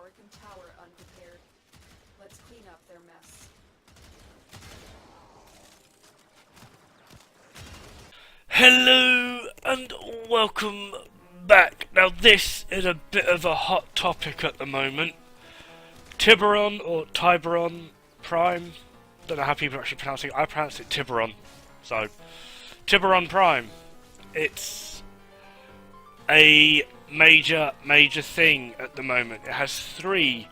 American tower unprepared. Let's clean up their mess. Hello and welcome back. Now this is a bit of a hot topic at the moment. Tiberon or Tiberon Prime. Don't know how people actually pronounce it. I pronounce it Tiberon. So, Tiberon Prime. It's a major thing at the moment. It has 3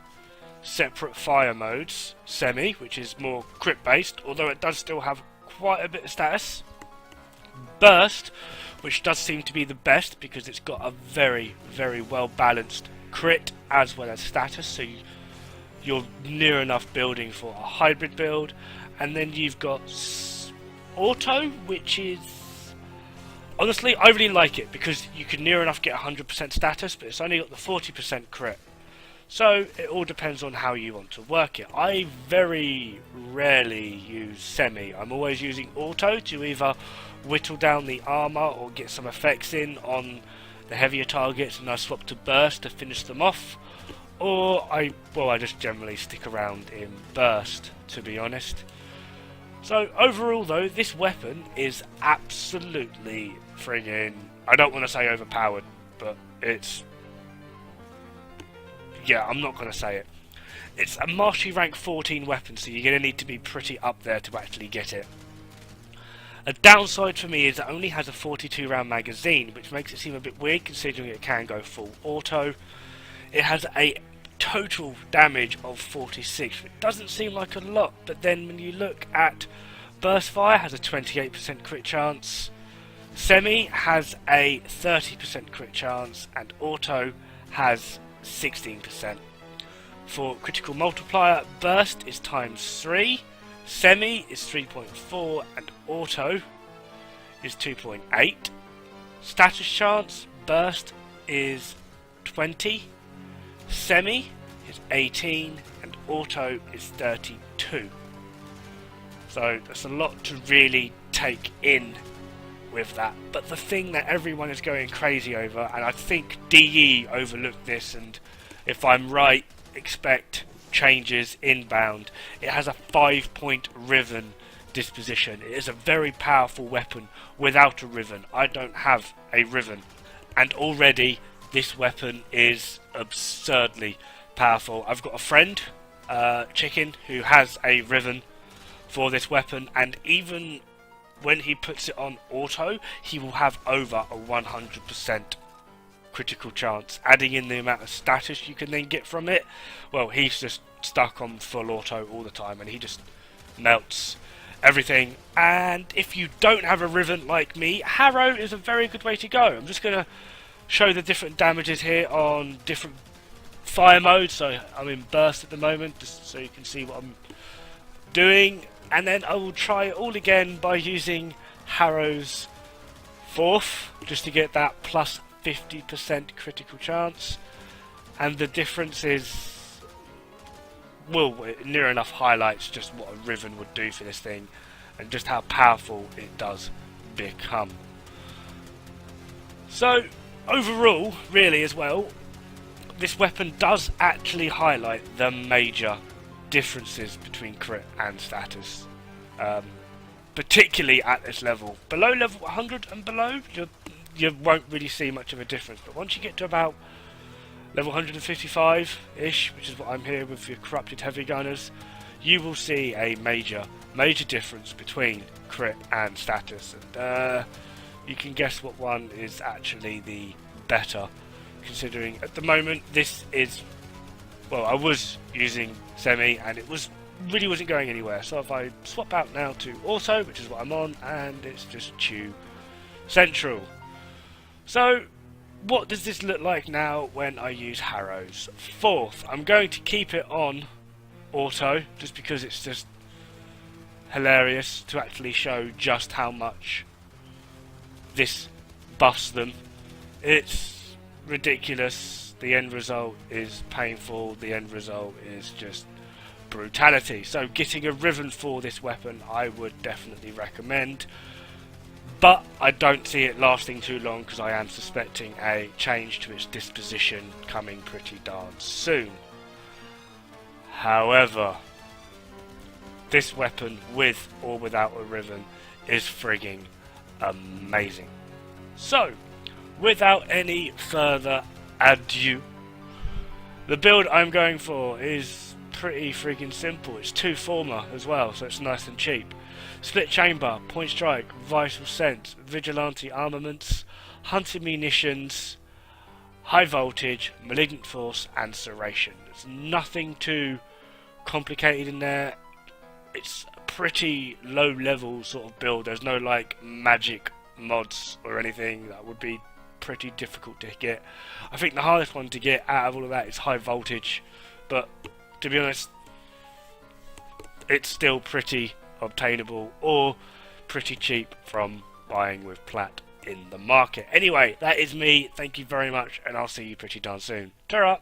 separate fire modes. Semi, which is more crit based, although it does still have quite a bit of status. Burst, which does seem to be the best because it's got a very well balanced crit as well as status, so you're near enough building for a hybrid build. And then you've got auto, which is, honestly, I really like it because you can near enough get 100% status, but it's only got the 40% crit. So it all depends on how you want to work it. I very rarely use semi. I'm always using auto to either whittle down the armor or get some effects in on the heavier targets, and I swap to burst to finish them off. Or I just generally stick around in burst, to be honest. So overall though, this weapon is absolutely friggin', I don't want to say overpowered, but it's, yeah, I'm not going to say it. It's a mastery rank 14 weapon, so you're going to need to be pretty up there to actually get it. A downside for me is it only has a 42 round magazine, which makes it seem a bit weird considering it can go full auto. It has a total damage of 46, which doesn't seem like a lot, but then when you look at burst fire, has a 28% crit chance, semi has a 30% crit chance, and auto has 16%. For critical multiplier, burst is times 3, semi is 3.4, and auto is 2.8. Status chance, burst is 20, semi is 18, and auto is 32. So that's a lot to really take in with that. But the thing that everyone is going crazy over, and I think DE overlooked this, and if I'm right, expect changes inbound. It has a 5-point riven disposition. It is a very powerful weapon without a riven. I don't have a riven, and already this weapon is absurdly powerful. I've got a friend, Chicken, who has a riven for this weapon, and even when he puts it on auto, he will have over a 100% critical chance. Adding in the amount of status you can then get from it, well, he's just stuck on full auto all the time, and he just melts everything. And if you don't have a riven like me, Harrow is a very good way to go. I'm just going to show the different damages here on different fire modes. So I'm in burst at the moment, just so you can see what I'm doing, and then I will try it all again by using Harrow's 4th, just to get that plus 50% critical chance. And the difference is, well, it near enough highlights just what a riven would do for this thing, and just how powerful it does become. So overall, really as well, this weapon does actually highlight the major differences between crit and status, particularly at this level. Below level 100 and below, you won't really see much of a difference, but once you get to about level 155-ish, which is what I'm here with your corrupted heavy gunners, you will see a major difference between crit and status, and you can guess what one is actually the better, considering at the moment this is, well, I was using semi and it really wasn't going anywhere. So if I swap out now to auto, which is what I'm on, and it's just Chew Central. So what does this look like now when I use Harrow's 4th? I'm going to keep it on auto just because it's just hilarious to actually show just how much this buffs them. It's ridiculous. The end result is painful. The end result is just brutality. So getting a riven for this weapon I would definitely recommend. but I don't see it lasting too long because I am suspecting a change to its disposition coming pretty darn soon. However, this weapon, with or without a ribbon, is frigging amazing. So, without any further ado, the build I'm going for is pretty frigging simple. It's 2 former as well, so it's nice and cheap. Split chamber, point strike, vital sense, vigilante armaments, hunting munitions, high voltage, malignant force, and serration. There's nothing too complicated in there. It's a pretty low level sort of build. There's no like magic mods or anything that would be pretty difficult to get. I think the hardest one to get out of all of that is high voltage, but to be honest, it's still pretty obtainable or pretty cheap from buying with plat in the market. Anyway, that is me. Thank you very much, and I'll see you pretty darn soon. Ta-ra!